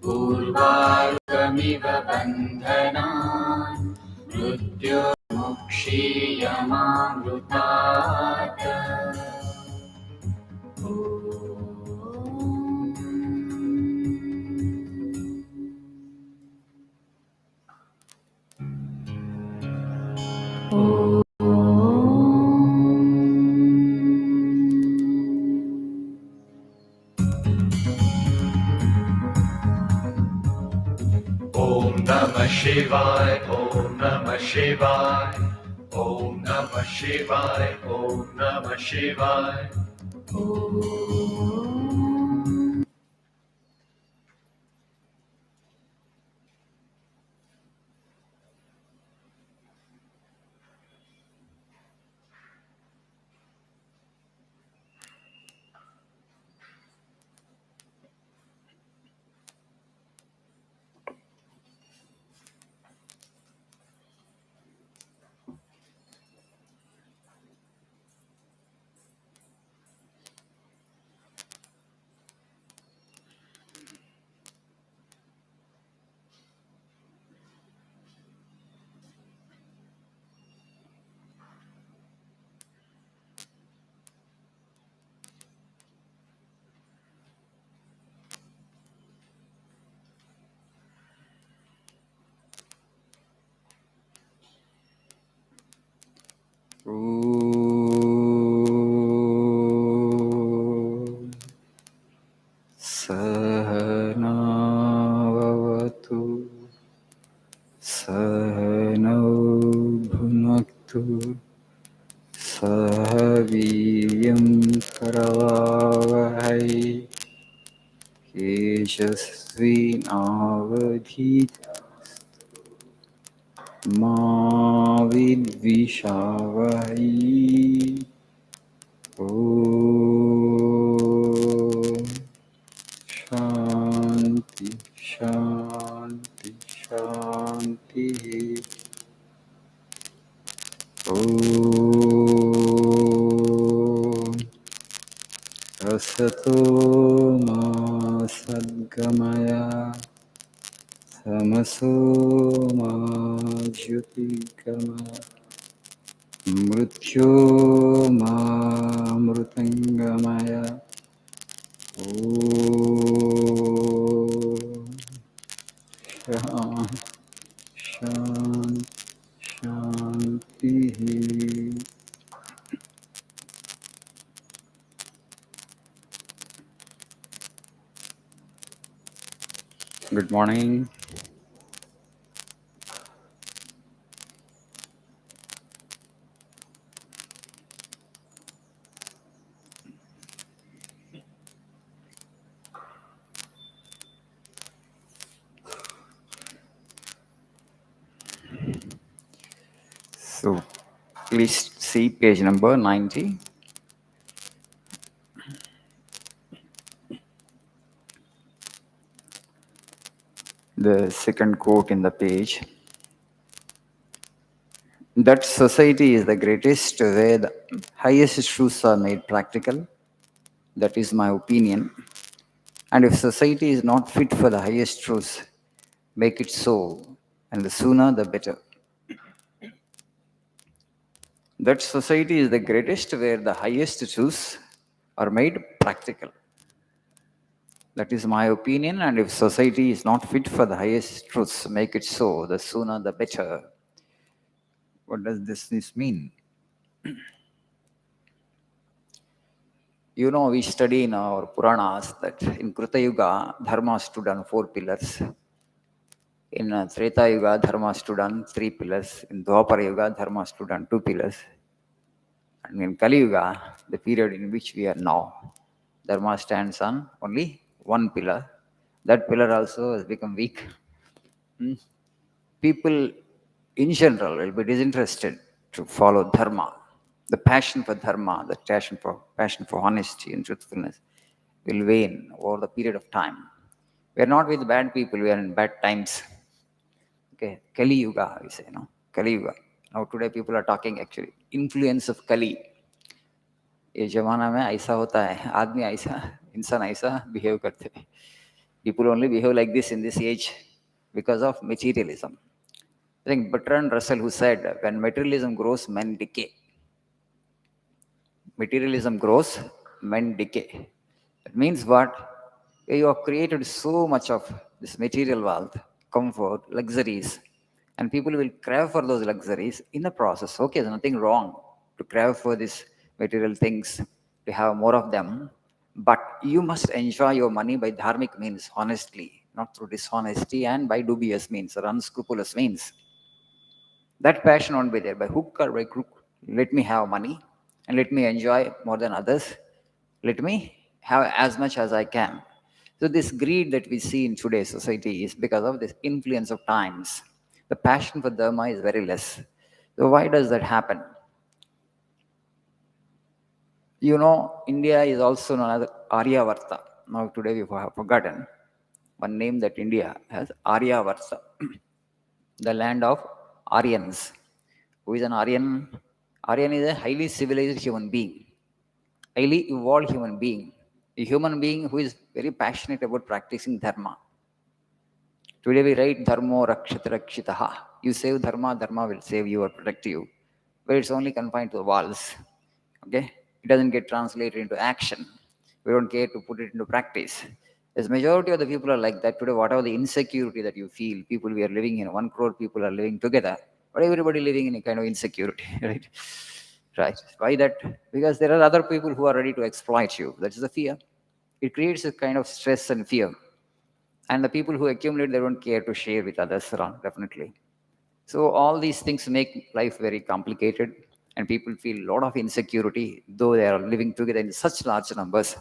पूर्वार्कमिव बन्धनान् मृत्युर्मुक्षीयमामृतात्। Om Namah Shivaya, Om Namah Shivaya, Om Namah Shivaya, Om Namah Shivaya. Sahanavavatu Sahanau Bhunaktu Sahaviryam Karavavahai Yashasvinavadhit Ma Vidvishavahai. Om Shanti Shanti Shanti. Om Asato Ma Sadgamaya Tamaso Ma Jyotirgamaya Mrityo Ma Mrutangamaya. Om Shanti Shanti. Good morning. So please see page number 90. The second quote in the page. That society is the greatest where the highest truths are made practical. That is my opinion. And if society is not fit for the highest truths, make it so, and the sooner the better. That society is the greatest where the highest truths are made practical. That is my opinion, and if society is not fit for the highest truths, make it so, the sooner the better. What does this mean? You know, we study in our Puranas that in Krita Yuga, Dharma stood on 4 pillars. In Treta Yuga, Dharma stood on 3 pillars. In Dwapara Yuga, Dharma stood on 2 pillars. And in Kali Yuga, the period in which we are now, Dharma stands on only 1 pillar. That pillar also has become weak. People in general will be disinterested to follow Dharma. The passion for Dharma, the passion for honesty and truthfulness will wane over the period of time. We are not with bad people, we are in bad times. Okay, Kali Yuga, we say, no? Kali Yuga. Now today people are talking actually influence of Kali. ये जमाना में ऐसा होता है, आदमी ऐसा, इंसान ऐसा बिहेव करते हैं. People only behave like this in this age because of materialism. I think Bertrand Russell, who said, when materialism grows, men decay. Materialism grows, men decay. It means what? You have created so much of this material wealth, comfort, luxuries, and people will crave for those luxuries in the process. Okay, there's nothing wrong to crave for these material things, to have more of them, but you must enjoy your money by dharmic means, honestly, not through dishonesty and by dubious means or unscrupulous means. That passion won't be there. By hook or by crook, let me have money and let me enjoy more than others. Let me have as much as I can. So, this greed that we see in today's society is because of this influence of times. The passion for Dharma is very less. So, why does that happen? India is also known as Aryavarta. Now, today we have forgotten one name that India has, Aryavarta, the land of Aryans. Who is an Aryan? Aryan is a highly civilized human being, highly evolved human being, a human being who is very passionate about practicing Dharma. Today we write Dharmo Rakshita Rakshitaha. You save Dharma, Dharma will save you or protect you. But it's only confined to the walls. Okay? It doesn't get translated into action. We don't care to put it into practice. As majority of the people are like that today, whatever the insecurity that you feel, people we are living in, 1 crore people are living together, but everybody living in a kind of insecurity, right? Right. Why that? Because there are other people who are ready to exploit you. That is the fear. It creates a kind of stress and fear. And the people who accumulate, they don't care to share with others around, definitely. So all these things make life very complicated, and people feel a lot of insecurity, though they are living together in such large numbers.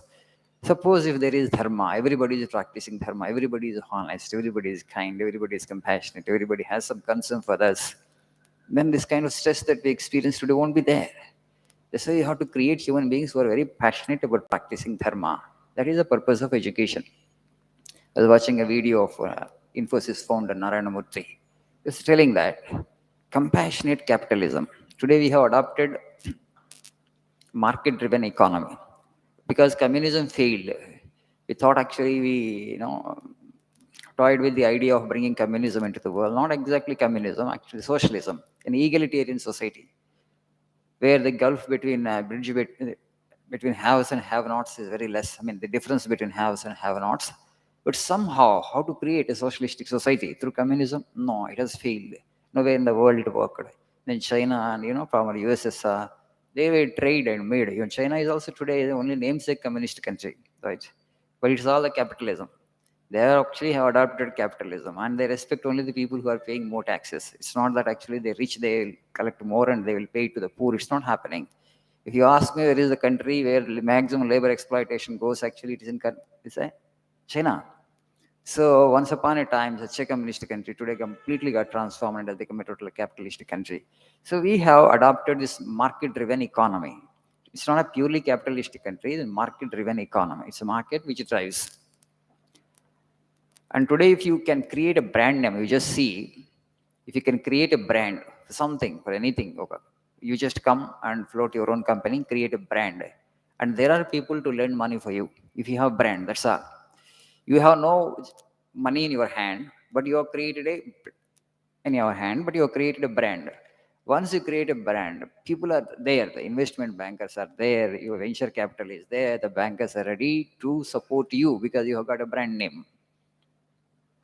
Suppose if there is dharma, everybody is practicing dharma, everybody is honest, everybody is kind, everybody is compassionate, everybody has some concern for others, then this kind of stress that we experience today won't be there. That's why you have to create human beings who are very passionate about practicing dharma. That is the purpose of education. I was watching a video of Infosys founder Narayana Murthy. He was telling that compassionate capitalism. Today we have adopted market-driven economy because communism failed. We thought actually we toyed with the idea of bringing communism into the world. Not exactly communism, actually socialism, an egalitarian society where the gulf between between haves and have-nots is very less. I mean, the difference between haves and have-nots. But somehow, how to create a socialistic society through communism? No, it has failed. Nowhere in the world it worked. Then China and former USSR, they were trade and made. Even China is also today the only namesake communist country, right? But it's all the capitalism. They are actually have adopted capitalism and they respect only the people who are paying more taxes. It's not that actually they rich, they will collect more and they will pay to the poor. It's not happening. If you ask me where is the country where maximum labor exploitation goes, actually it is in it's a China. So once upon a time, such a communist country today completely got transformed and has become a total capitalist country. So we have adopted this market-driven economy. It's not a purely capitalistic country, it's a market-driven economy. It's a market which drives. And today, if you can create a brand name, you just see, if you can create a brand for something, for anything, okay, you just come and float your own company, create a brand. And there are people to lend money for you. If you have brand, that's all. You have no money in your hand, but you have created but you have created a brand. Once you create a brand, people are there, the investment bankers are there, your venture capital is there, the bankers are ready to support you because you have got a brand name.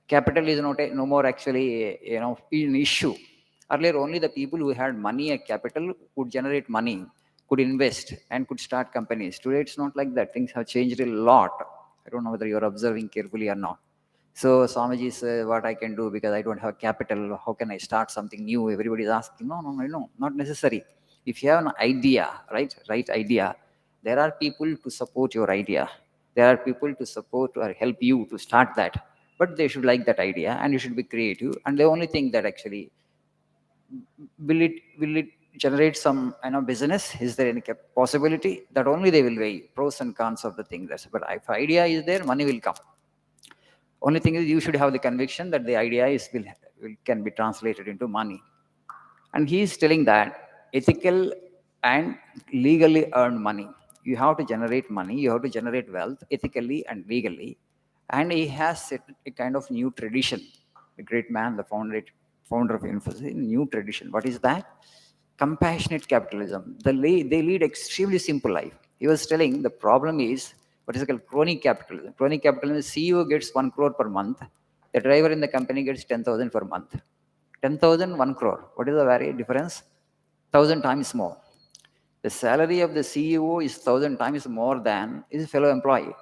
Capital is no more actually an issue. Earlier only the people who had money and capital could generate money, could invest and could start companies. Today it's not like that. Things have changed a lot. I don't know whether you're observing carefully or not. So Swamiji says, what I can do because I don't have capital, how can I start something new? Everybody is asking. No, not necessary. If you have an idea, right idea, there are people to support your idea. There are people to support or help you to start that, but they should like that idea and you should be creative. And the only thing that actually will it generate some business? Is there any possibility? That only they will weigh pros and cons of the thing. That's, but if idea is there, money will come. Only thing is you should have the conviction that the idea will can be translated into money. And he is telling that ethical and legally earned money. You have to generate money, you have to generate wealth ethically and legally. And he has set a kind of new tradition. The great man, the founder of Infosys, new tradition. What is that? Compassionate capitalism. They lead extremely simple life. He was telling the problem is what is called crony capitalism. Crony capitalism is CEO gets 1 crore per month. The driver in the company gets 10,000 per month. 10,000, 1 crore. What is the very difference? 1,000 times more. The salary of the CEO is 1,000 times more than his fellow employee.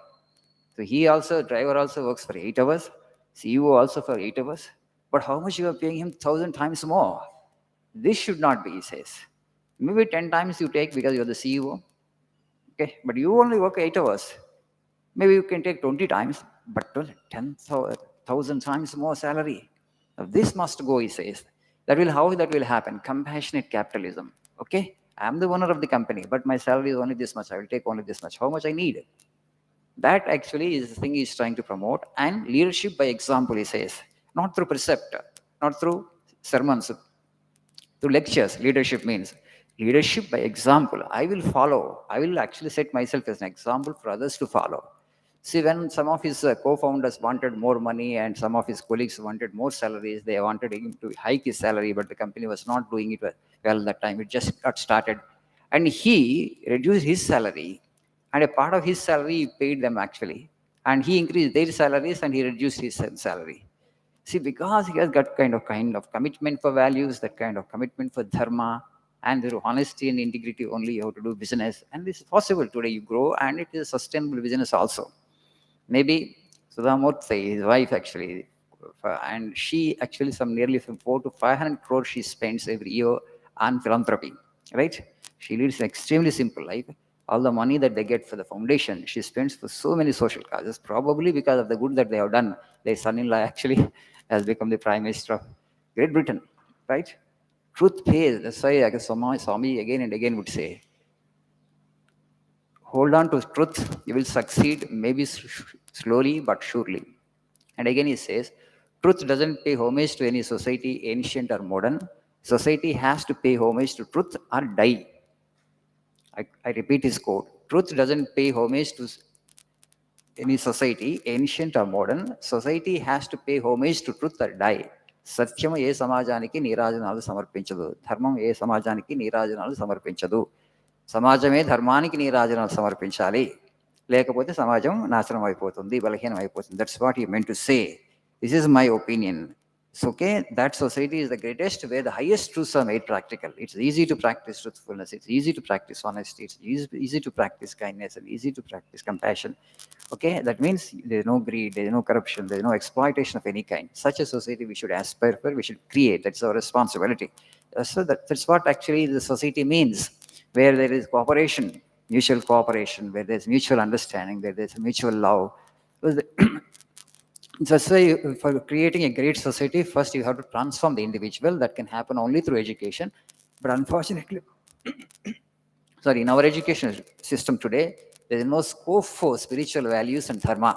So he also, driver also works for 8 hours, CEO also for 8 hours. But how much you are paying him 1,000 times more? This should not be, he says. Maybe 10 times you take because you're the CEO. Okay, but you only work 8 hours. Maybe you can take 20 times, but 10,000 times more salary. Now, this must go, he says. How that will happen? Compassionate capitalism. Okay, I'm the owner of the company, but my salary is only this much. I will take only this much. How much I need? That actually is the thing he's trying to promote. And leadership by example, he says, not through precept, not through sermons, through lectures. Leadership means leadership by example. I will follow. I will actually set myself as an example for others to follow. See, when some of his co-founders wanted more money and some of his colleagues wanted more salaries, they wanted him to hike his salary, but the company was not doing it well that time. It just got started. And he reduced his salary, and a part of his salary he paid them actually. And he increased their salaries and he reduced his salary. See, because he has got kind of commitment for values, that kind of commitment for dharma, and through honesty and integrity only you have to do business. And this is possible today. You grow, and it is a sustainable business also. Maybe Sudhamurthy, his wife actually, and she actually some nearly from 4 to 500 crores she spends every year on philanthropy, right? She leads an extremely simple life. All the money that they get for the foundation, she spends for so many social causes, probably because of the good that they have done. Their son-in-law actually has become the Prime Minister of Great Britain, right? Truth pays. That's why Swami again and again would say, hold on to truth, you will succeed, maybe slowly but surely. And again, he says, truth doesn't pay homage to any society, ancient or modern. Society has to pay homage to truth or die. I repeat his quote. Truth doesn't pay homage to any society, ancient or modern. Society has to pay homage to truth or die. సత్యము ఏ సమాజానికి నీరాజనాలు సమర్పించదు, ధర్మం ఏ సమాజానికి నీరాజనాలు సమర్పించదు. సమాజమే ధర్మానికి నీరాజనాలు సమర్పించాలి, లేకపోతే సమాజం నాశనం అయిపోతుంది, బలహీనం అయిపోతుంది. That's what you meant to say. This is my opinion. It's okay. That society is the greatest where the highest truths are made practical. It's easy to practice truthfulness. It's easy to practice honesty. It's easy to practice kindness and easy to practice compassion. Okay, that means there's no greed, there's no corruption, there's no exploitation of any kind. Such a society we should aspire for, we should create. That's our responsibility. That's what actually the society means, where there is cooperation, mutual cooperation, where there's mutual understanding, where there's mutual love. That's why for creating a great society, first you have to transform the individual. That can happen only through education. But unfortunately, sorry, in our education system today, there is no scope for spiritual values and dharma.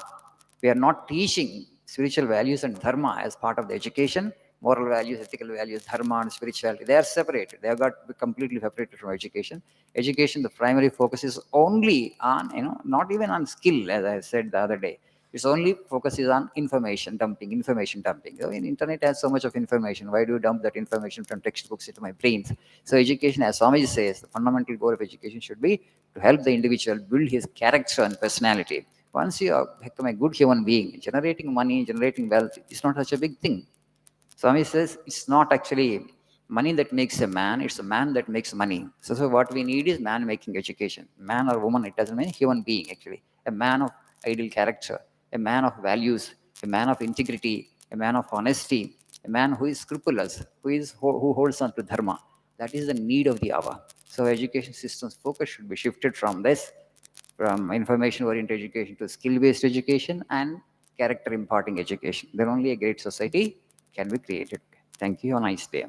We are not teaching spiritual values and dharma as part of the education. Moral values, ethical values, dharma and spirituality, they are separated. They have got completely separated from education. Education, the primary focus is only on, not even on skill, as I said the other day. Its only focus is on information dumping, information dumping. I mean, internet has so much of information. Why do you dump that information from textbooks into my brains? So education, as Swamiji says, the fundamental goal of education should be to help the individual build his character and personality. Once you become a good human being, generating money, generating wealth is not such a big thing. Swami says it's not actually money that makes a man, it's a man that makes money. So what we need is man making education. Man or woman, it doesn't mean human being actually. A man of ideal character, a man of values, a man of integrity, a man of honesty, a man who is scrupulous, who holds on to dharma. That is the need of the hour. So education system's focus should be shifted from this, from information oriented education to skill based education and character imparting education. Then only a great society can be created. Thank you. Have a nice day.